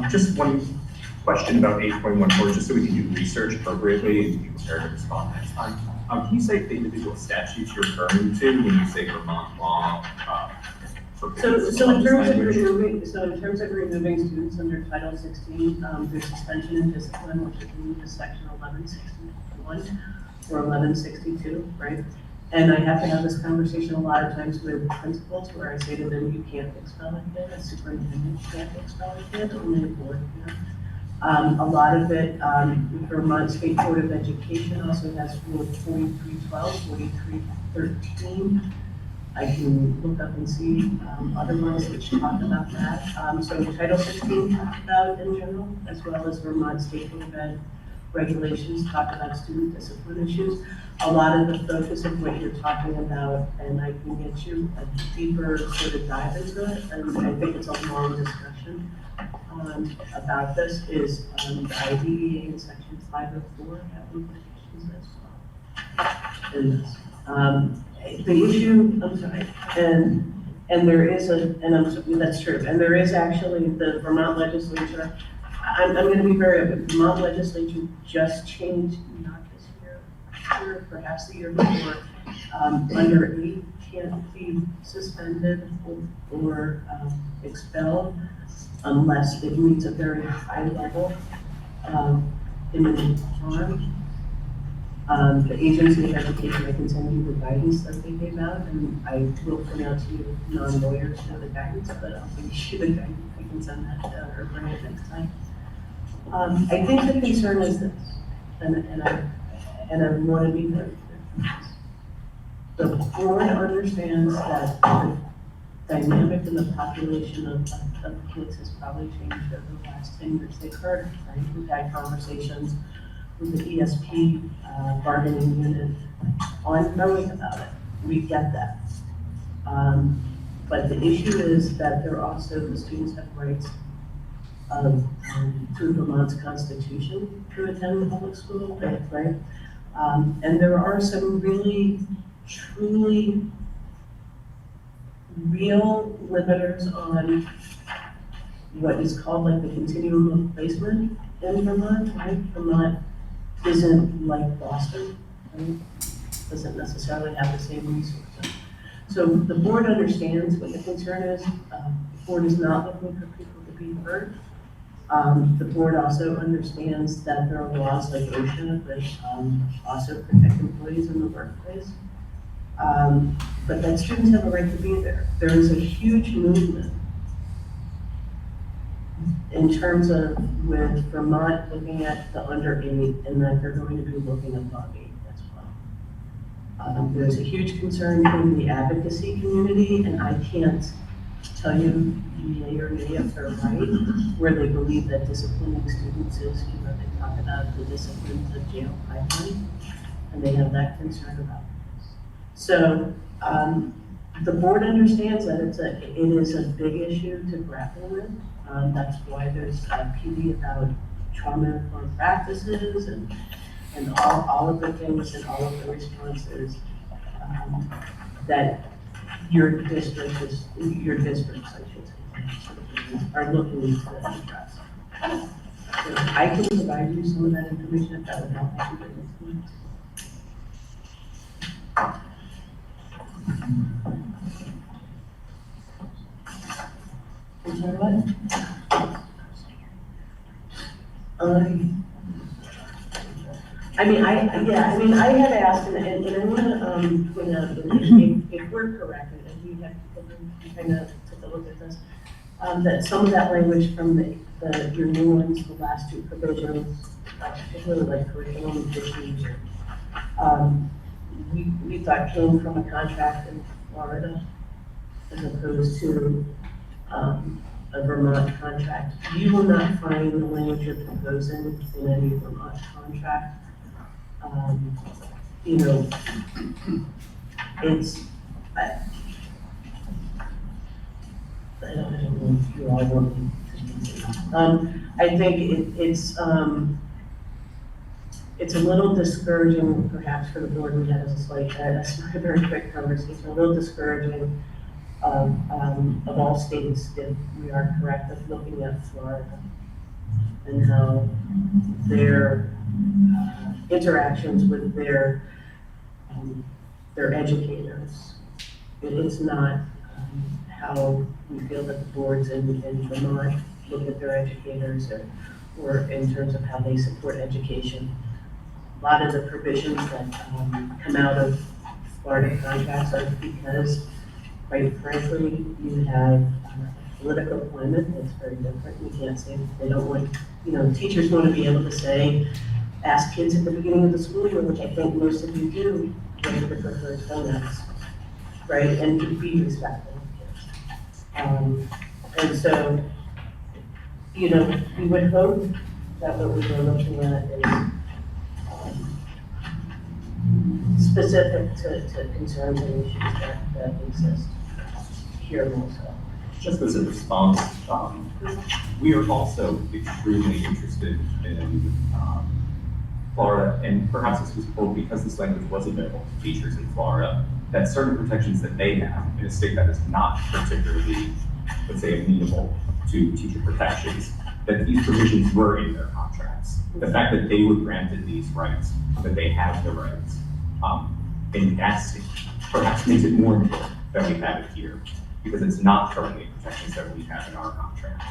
Just one question about 8.14, just so we can do research appropriately and be prepared to respond next time. Can you say the individual statutes you're referring to when you say Vermont law? So in terms of removing students under Title 16, there's suspension and discipline, which is moved to section 1161 or 1162, right? And I have to have this conversation a lot of times with principals where I say to them, you can't expel a kid, a superintendent can't expel a kid, only a board can. A lot of it, Vermont State Board of Education also has Rule 4312, 4313. I can look up and see other ones which talk about that. So Title 16 talks about in general, as well as Vermont State Board of Ed regulations talk about student discipline issues. A lot of the focus of what you're talking about, and I can get you a deeper sort of dive into it, and I think it's a long discussion about this, is the IDEA in section 504 have implications as well in this. The issue, I'm sorry, and there is that's true, and there is actually the Vermont legislature, I'm gonna be very open, Vermont legislature just changed, not this year, perhaps the year before, under 8 can't be suspended or expelled unless it meets a very high level of imminent harm. The Agency of Education, I can send you the guidance that they gave out, and I will point out to you, non-lawyers know the guidance, but I'll give you the guidance, I can send that or bring it next time. I think the concern is this, and I want to be very clear. The board understands that the dynamic in the population of kids has probably changed over the last 10 years. They've heard, right? We've had conversations with the ESP bargaining unit ongoing about it. We get that. But the issue is that the students have rights through Vermont's constitution to attend public school, right? And there are some really, truly real limiters on what is called like the continuum of placement in Vermont, right? Vermont isn't like Boston, right? Doesn't necessarily have the same resources. So the board understands what the concern is. The board is not looking for people to be hurt. The board also understands that there are laws like OSHA that also protect employees in the workplace. But that students have a right to be there. There is a huge movement in terms of with Vermont looking at the under 8 and that they're going to be looking above 8 as well. There's a huge concern from the advocacy community, and I can't tell you may or may if they're right, where they believe that disciplining students is, they talk about the disciplines of jail pipeline, and they have that concern about it. So, the board understands that it is a big issue to grapple with. That's why there's a PD about trauma-informed practices and all of the things and all of the responses that your districts, I should say, are looking to address. So I can provide you some of that information if that would help you. I'm sorry, what? I had asked, and I want to, point out, if we're correct, and we have kind of took a look at this, that some of that language from your new ones, the last two provisions, particularly like curriculum issues, we thought came from a contract in Florida as opposed to, a Vermont contract. You will not find the language you're proposing in any Vermont contract. It's, I don't know if you all want me to. I think it's a little discouraging perhaps for the board. We had a very quick conversation, a little discouraging of all states, if we are correct, of looking at Florida and how their interactions with their educators. It is not how we feel that the boards in Vermont look at their educators or in terms of how they support education. A lot of the provisions that come out of Florida contracts are because, quite frankly, you have a political climate that's very different. We can't say they don't want, teachers want to be able to say, ask kids at the beginning of the school year, which I think most of you do, what are the preferred pronouns, right? And to be respectful of kids. And so, we would hope that what we were looking at is specific to concerns and issues that exist here also. Just as a response, we are also extremely interested in Florida, and perhaps this was pulled because this language was available to teachers in Florida, that certain protections that they have in a state that is not particularly, let's say, amenable to teacher protections, that these provisions were in their contracts. The fact that they were granted these rights, that they have the rights, in that state, perhaps makes it more important that we have it here, because it's not currently protections that we have in our contract.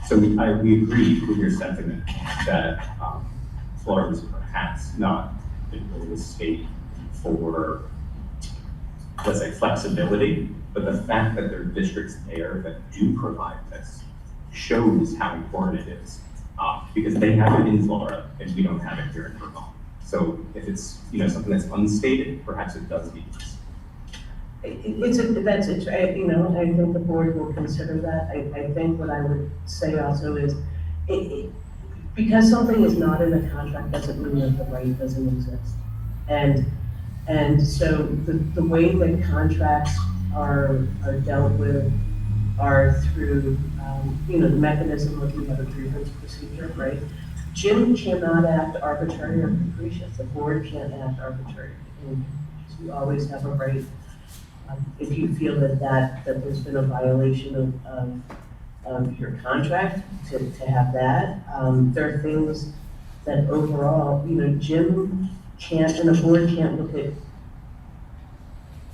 So we agree with your sentiment that Florida is perhaps not the state for, let's say, flexibility, but the fact that there are districts there that do provide this shows how important it is, because they have it in Florida and we don't have it here in Vermont. So if it's something that's unstated, perhaps it does need this. I think the board will consider that. I think what I would say also is, because something is not in a contract doesn't mean that the right doesn't exist. And so the way that contracts are dealt with are through, the mechanism of we have a grievance procedure, right? Jim cannot act arbitrary or capricious. The board can't act arbitrary. And you always have a right, if you feel that there's been a violation of your contract, to have that. There are things that overall, Jim can't, and the board can't look at,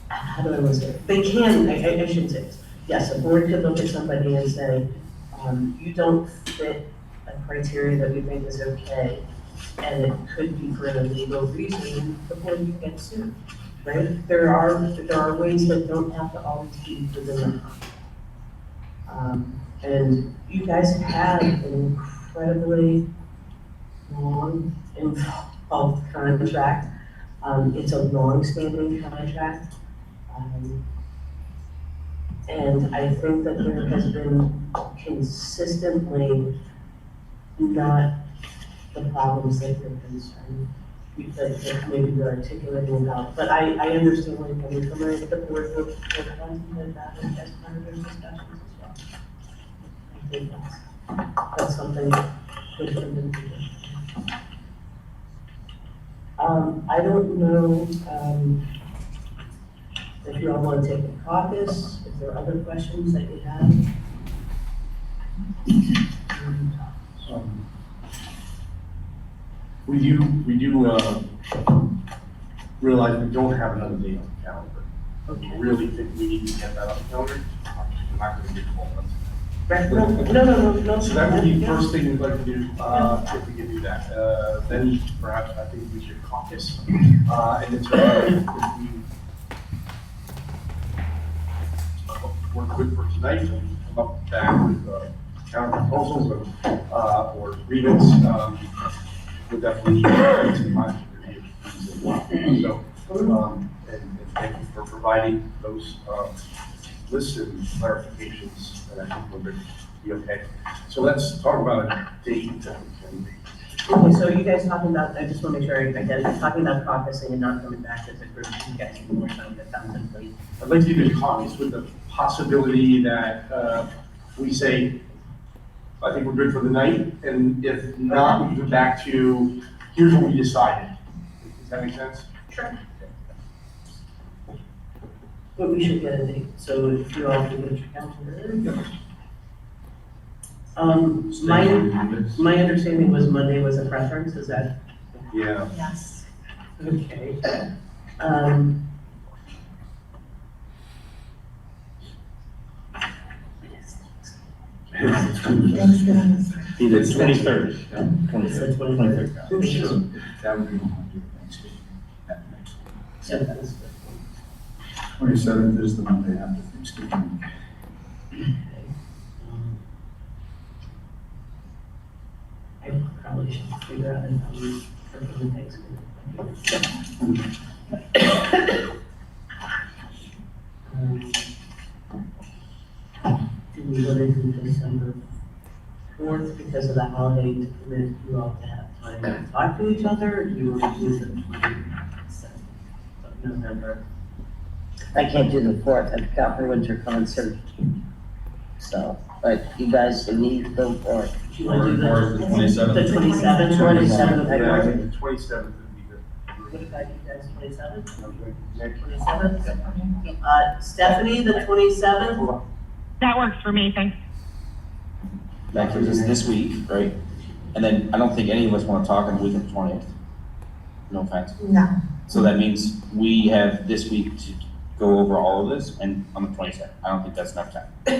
how do I want to say it? They can, I shouldn't say this. Yes, a board could look at somebody and say, you don't fit a criteria that we think is okay, and it could be for a legal reason, the board can get sued, right? There are ways that don't have to always be within the contract. And you guys have an incredibly long, involved contract. It's a long-standing contract. And I think that there has been consistently not the problems that you're concerned, that maybe you're articulating about. But I understand where you're coming from, and the board will contemplate that as part of their discussions as well. I think that's something good for them to do. I don't know, if you all want to take a caucus, if there are other questions that you have. We do realize we don't have another date on the calendar. Okay. Really think we need to get that on the calendar. I'm not gonna get called on tonight. Right, no. So that would be the first thing we'd like to do, if we can do that. Then perhaps I think we should caucus. And it's, if we work good for tonight, and come up back with, counter proposals or agreements, we'll definitely need some time to review as well. So, and thank you for providing those, lists and clarifications, and I think we're going to be okay. So let's talk about a date. Okay, so you guys talking about, I just want to make sure I get it, talking about caucusing and not coming back as a group, you guys need more time to contemplate. I'd like to do the caucus with the possibility that, we say, I think we're good for the night, and if not, we come back to, here's what we decided. Does that make sense? Sure. But we should get a date, so if you all can get your calendar. My understanding was Monday was a preference, is that? Yeah. Yes. Okay. Thanksgiving is. Either 23rd. It's the 23rd. That would be. So that's- 27th is the Monday after Thanksgiving. I probably should figure out if I'm working Thanksgiving. Do we want to do December 4th because of the holiday to permit you all to have time to talk to each other? Or do you want to do the 27th of November? I can't do the 4th, I've got my winter concert. So, but you guys can need the 4th. Do you want to do Or the 27th? The 27th? 27th, I Yeah, I think. think the 27th would be good. What about you guys, 27th? Okay. Next. 27th? Stephanie, the 27th? That works for me, thanks. That gives us this week, right? And then I don't think any of us want to talk on the week of the 20th. No offense. No. So that means we have this week to go over all of this and on the 22nd. I don't think that's enough time. So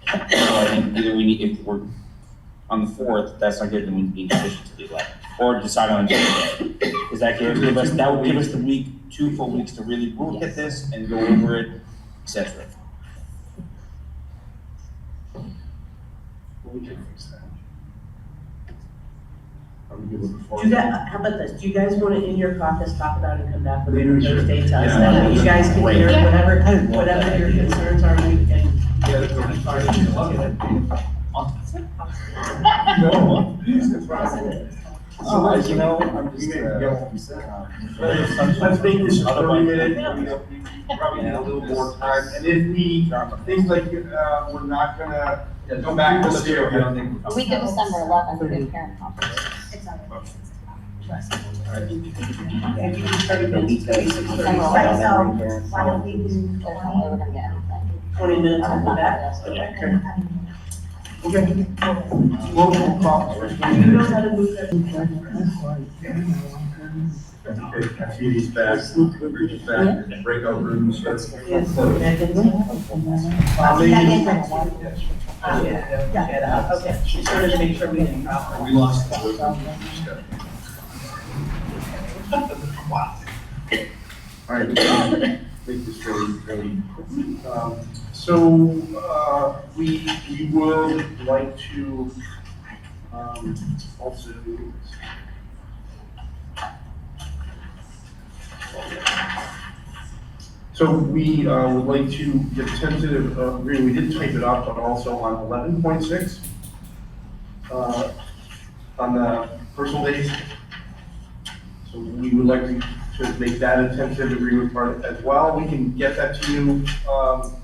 I think either we need, if we're on the 4th, that's not good, then we need to push it to the 11th. Or decide on a different day. Because that would give us the week, 2 full weeks to really look at this and go over it, et cetera. We can fix that. I'm good with the Do 4th. you guys, how about this, do you guys want to in your caucus talk about it and come back with Maybe we those should. dates? Yeah. That way you guys can hear Yeah. whatever your concerns are, we can. Yeah, that's what I'm sorry. No. You know, I'm just, Let's make this a 30-minute, we probably need a little more time, and if we, things like, we're not gonna go back to the zero. The week of December 11th, we have parent conference. If you can try to get these guys to December 30, 11th, so why don't we do There's no way we're gonna get anything. 20 minutes and come back? Okay. Okay. Local problems. Do you know how to move that? Okay, I see these back, reach back, breakout rooms. Yes, Megan's. Yeah, okay, she started to make sure we didn't drop. We lost the. All right, make this really, so, we would like to, also. So we would like to get a tentative agreement, we did type it up, but also on 11.6, on the personal days. So we would like to make that a tentative agreement part as well. We can get that to you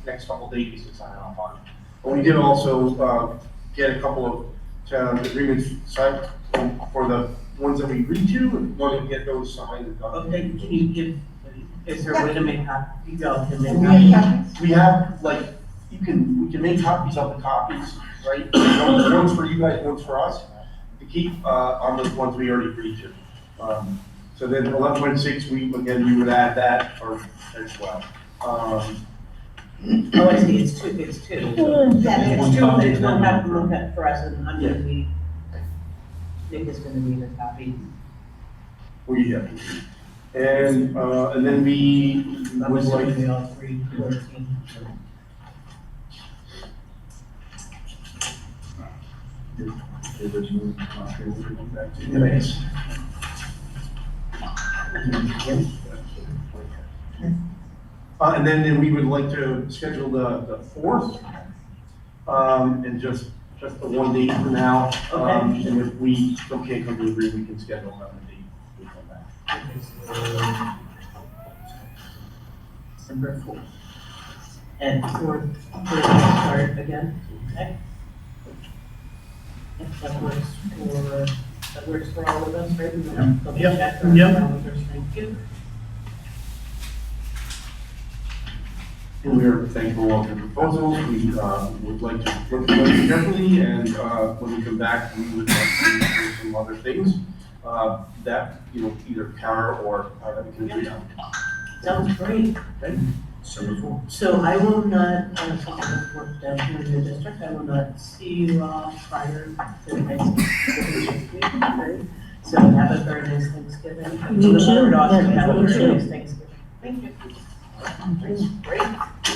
next couple days to sign off on. But we did also get a couple of agreements signed for the ones that we agreed to, and want to get those signed and done. Okay, can you give, is there a way to make copies? You go, can make copies? We have, like, we can make copies of the copies, right? One's for you guys, one's for us, to keep on the ones we already agreed to. So then 11.6, we would add that or as well. Oh, I see, it's two. Yeah, It's two, it's one copy, one copy for us, and I'm gonna need, Nick is gonna need a copy. Yeah. And then we I'm would like, assuming we all three, 14. Anyways. And then we would like to schedule the 4th, and just the one date for now. Okay. And if we still can't come to an agreement, we can schedule another date. We'll come back. Okay, so December 4th. And 4th, start again, okay? If that works for all of us, right? We don't double check our calendars, thank you. And we are thankful of the proposals. We would like to look at them carefully, and when we come back, we would like to do some other things that, either counter or that we can agree on. Sounds great. Okay? So I will not, something that's worked down here in the district, I will not see you all prior to the next week, right? So have a very nice Thanksgiving. You Look too. forward to also Yeah, have a you very too. nice Thanksgiving. Thank you. Great.